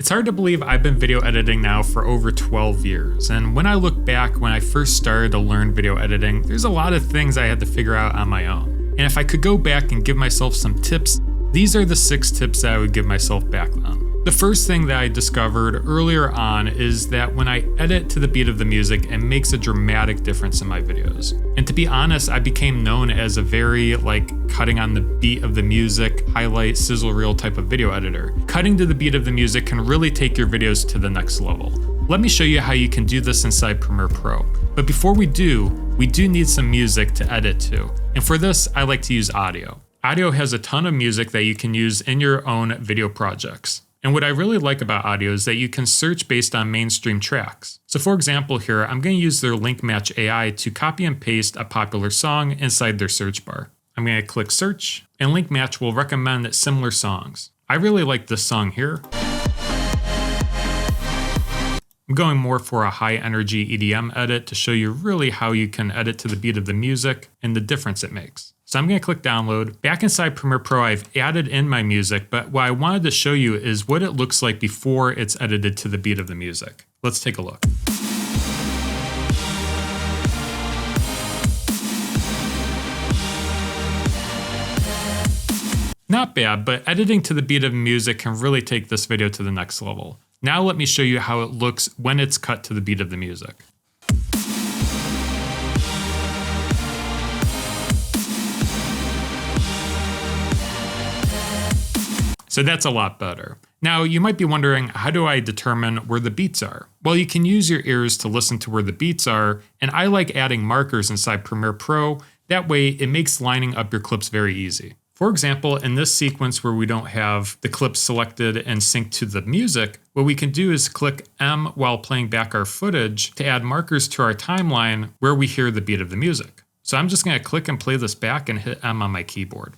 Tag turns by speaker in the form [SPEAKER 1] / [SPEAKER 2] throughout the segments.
[SPEAKER 1] It's hard to believe I've been video editing now for over 12 years, and when I look back when I first started to learn video editing, there's a lot of things I had to figure out on my own. And if I could go back and give myself some tips, these are the 6 tips that I would give myself back then. The first thing that I discovered earlier on is that when I edit to the beat of the music, it makes a dramatic difference in my videos. And to be honest, I became known as a very cutting on the beat of the music, highlight, sizzle reel type of video editor. Cutting to the beat of the music can really take your videos to the next level. Let me show you how you can do this inside Premiere Pro. But before we do need some music to edit to. And for this, I like to use audio. Audio has a ton of music that you can use in your own video projects. And what I really like about audio is that you can search based on mainstream tracks. So for example here, I'm going to use their Link Match AI to copy and paste a popular song inside their search bar. I'm going to click search, and Link Match will recommend similar songs. I really like this song here. I'm going more for a high energy EDM edit to show you really how you can edit to the beat of the music and the difference it makes. So I'm going to click download. Back inside Premiere Pro, I've added in my music, but what I wanted to show you is what it looks like before it's edited to the beat of the music. Let's take a look. Not bad, but editing to the beat of music can really take this video to the next level. Now let me show you how it looks when it's cut to the beat of the music. So that's a lot better. Now you might be wondering, how do I determine where the beats are? Well, you can use your ears to listen to where the beats are, and I like adding markers inside Premiere Pro. That way it makes lining up your clips very easy. For example, in this sequence where we don't have the clips selected and synced to the music, what we can do is click M while playing back our footage to add markers to our timeline where we hear the beat of the music. So I'm just going to click and play this back and hit M on my keyboard.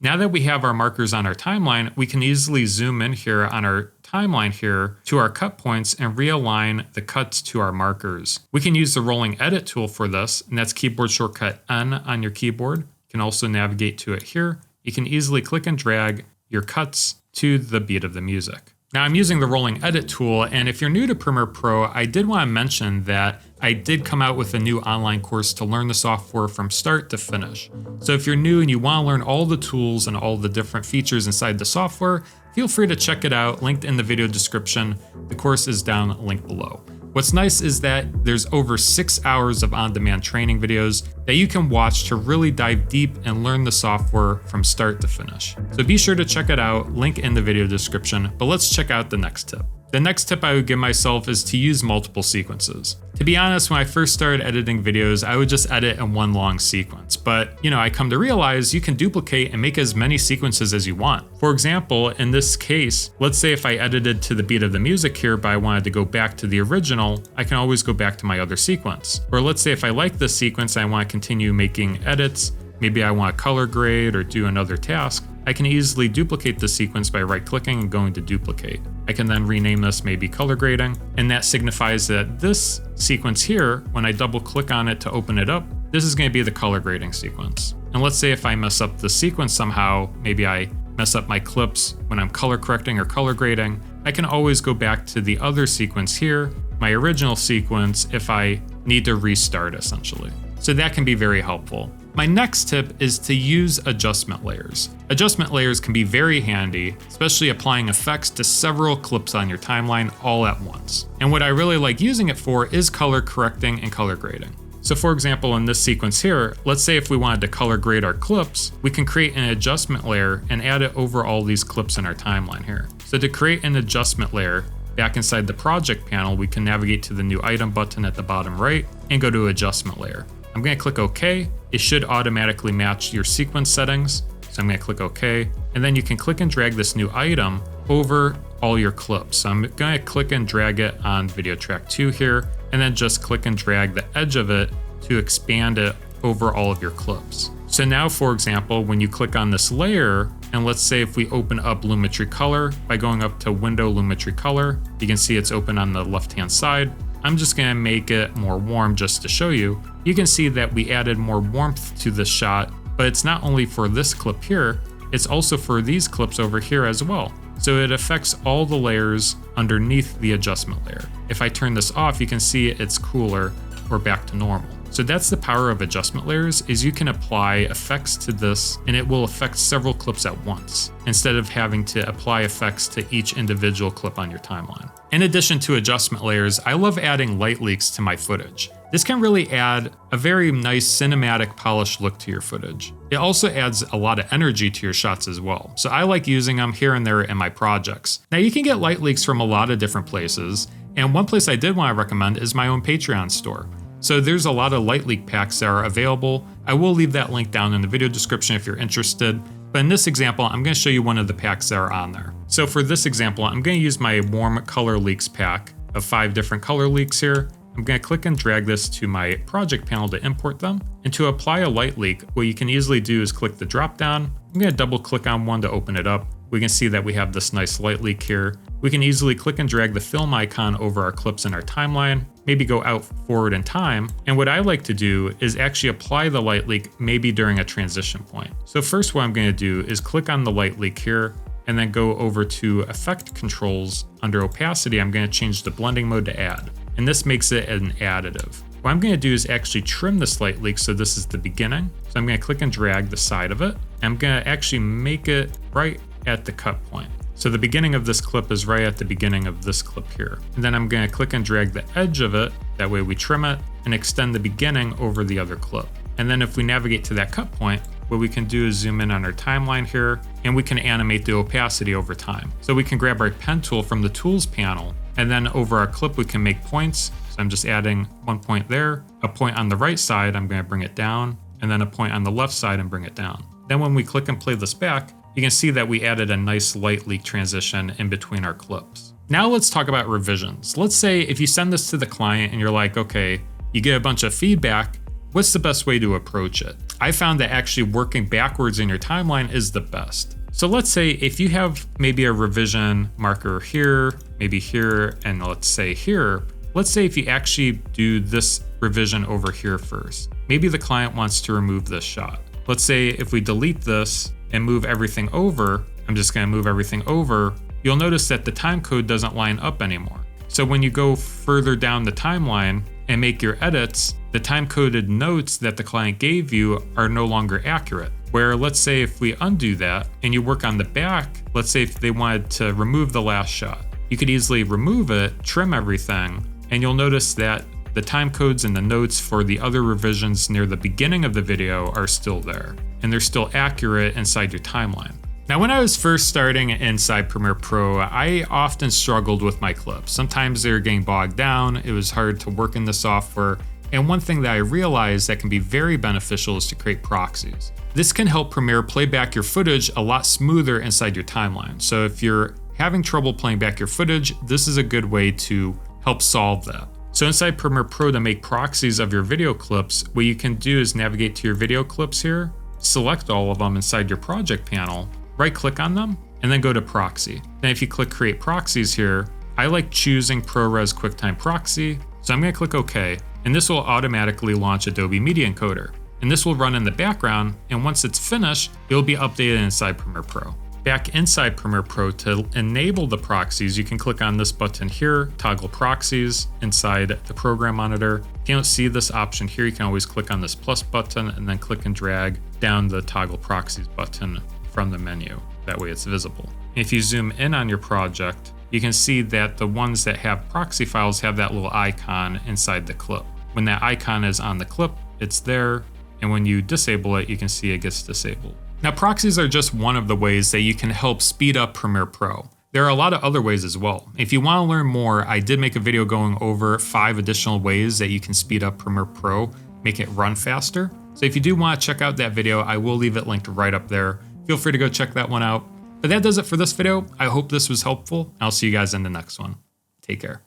[SPEAKER 1] Now that we have our markers on our timeline, we can easily zoom in here on our timeline here to our cut points and realign the cuts to our markers. We can use the rolling edit tool for this, and that's keyboard shortcut N on your keyboard. You can also navigate to it here. You can easily click and drag your cuts to the beat of the music. Now I'm using the rolling edit tool, and if you're new to Premiere Pro, I did want to mention that I did come out with a new online course to learn the software from start to finish. So if you're new and you want to learn all the tools and all the different features inside the software, feel free to check it out, linked in the video description. The course is down, linked below. What's nice is that there's over 6 hours of on-demand training videos that you can watch to really dive deep and learn the software from start to finish. So be sure to check it out, link in the video description, but let's check out the next tip. The next tip I would give myself is to use multiple sequences. To be honest, when I first started editing videos, I would just edit in one long sequence. But, I come to realize you can duplicate and make as many sequences as you want. For example, in this case, let's say if I edited to the beat of the music here, but I wanted to go back to the original, I can always go back to my other sequence. Or let's say if I like this sequence, I want to continue making edits, maybe I want to color grade or do another task, I can easily duplicate the sequence by right-clicking and going to duplicate. I can then rename this maybe color grading, and that signifies that this sequence here, when I double-click on it to open it up, this is going to be the color grading sequence. And let's say if I mess up the sequence somehow, maybe I mess up my clips when I'm color correcting or color grading, I can always go back to the other sequence here, my original sequence, if I need to restart essentially. So that can be very helpful. My next tip is to use adjustment layers. Adjustment layers can be very handy, especially applying effects to several clips on your timeline all at once. And what I really like using it for is color correcting and color grading. So for example, in this sequence here, let's say if we wanted to color grade our clips, we can create an adjustment layer and add it over all these clips in our timeline here. So to create an adjustment layer, back inside the project panel, we can navigate to the new item button at the bottom right and go to adjustment layer. I'm going to click OK. It should automatically match your sequence settings. So I'm going to click OK. And then you can click and drag this new item over all your clips. So I'm going to click and drag it on video track 2 here, and then just click and drag the edge of it to expand it over all of your clips. So now, for example, when you click on this layer, and let's say if we open up Lumetri Color by going up to Window Lumetri Color, you can see it's open on the left-hand side. I'm just gonna make it more warm just to show you. You can see that we added more warmth to this shot, but it's not only for this clip here, it's also for these clips over here as well. So it affects all the layers underneath the adjustment layer. If I turn this off, you can see it's cooler or back to normal. So that's the power of adjustment layers, is you can apply effects to this and it will affect several clips at once, instead of having to apply effects to each individual clip on your timeline. In addition to adjustment layers, I love adding light leaks to my footage. This can really add a very nice cinematic polished look to your footage. It also adds a lot of energy to your shots as well. So I like using them here and there in my projects. Now you can get light leaks from a lot of different places, and one place I did want to recommend is my own Patreon store. So there's a lot of light leak packs that are available. I will leave that link down in the video description if you're interested. But in this example, I'm going to show you one of the packs that are on there. So for this example, I'm going to use my warm color leaks pack of 5 different color leaks here. I'm going to click and drag this to my project panel to import them. And to apply a light leak, what you can easily do is click the drop down. I'm going to double click on one to open it up. We can see that we have this nice light leak here. We can easily click and drag the film icon over our clips in our timeline, maybe go out forward in time. And what I like to do is actually apply the light leak maybe during a transition point. So first what I'm going to do is click on the light leak here and then go over to effect controls. Under opacity, I'm going to change the blending mode to add. And this makes it an additive. What I'm going to do is actually trim this light leak, so this is the beginning. So I'm going to click and drag the side of it. I'm going to actually make it right at the cut point. So the beginning of this clip is right at the beginning of this clip here. And then I'm going to click and drag the edge of it. That way we trim it and extend the beginning over the other clip. And then if we navigate to that cut point, what we can do is zoom in on our timeline here, and we can animate the opacity over time. So we can grab our pen tool from the tools panel, and then over our clip, we can make points. So I'm just adding one point there, a point on the right side, I'm going to bring it down, and then a point on the left side and bring it down. Then when we click and play this back, you can see that we added a nice light leak transition in between our clips. Now let's talk about revisions. Let's say if you send this to the client and you're like, okay, you get a bunch of feedback, what's the best way to approach it? I found that actually working backwards in your timeline is the best. So let's say if you have maybe a revision marker here, maybe here, and let's say here, let's say if you actually do this revision over here first, maybe the client wants to remove this shot. Let's say if we delete this and move everything over, I'm just going to move everything over, you'll notice that the time code doesn't line up anymore. So when you go further down the timeline and make your edits, the time-coded notes that the client gave you are no longer accurate. Where let's say if we undo that and you work on the back, let's say if they wanted to remove the last shot, you could easily remove it, trim everything, and you'll notice that the time codes and the notes for the other revisions near the beginning of the video are still there, and they're still accurate inside your timeline. Now, when I was first starting inside Premiere Pro, I often struggled with my clips. Sometimes they were getting bogged down, it was hard to work in the software, and one thing that I realized that can be very beneficial is to create proxies. This can help Premiere play back your footage a lot smoother inside your timeline. So if you're having trouble playing back your footage, this is a good way to help solve that. So inside Premiere Pro, to make proxies of your video clips, what you can do is navigate to your video clips here, select all of them inside your project panel, right click on them, and then go to proxy. Then if you click create proxies here, I like choosing ProRes QuickTime Proxy. So I'm gonna click OK, and this will automatically launch Adobe Media Encoder. And this will run in the background, and once it's finished, it'll be updated inside Premiere Pro. Back inside Premiere Pro, to enable the proxies, you can click on this button here, toggle proxies inside the program monitor. If you don't see this option here, you can always click on this plus button and then click and drag down the toggle proxies button from the menu. That way it's visible. If you zoom in on your project, you can see that the ones that have proxy files have that little icon inside the clip. When that icon is on the clip, it's there, and when you disable it, you can see it gets disabled. Now, proxies are just one of the ways that you can help speed up Premiere Pro. There are a lot of other ways as well. If you want to learn more, I did make a video going over 5 additional ways that you can speed up Premiere Pro, make it run faster. So if you do want to check out that video, I will leave it linked right up there. Feel free to go check that one out. But that does it for this video. I hope this was helpful. I'll see you guys in the next one. Take care.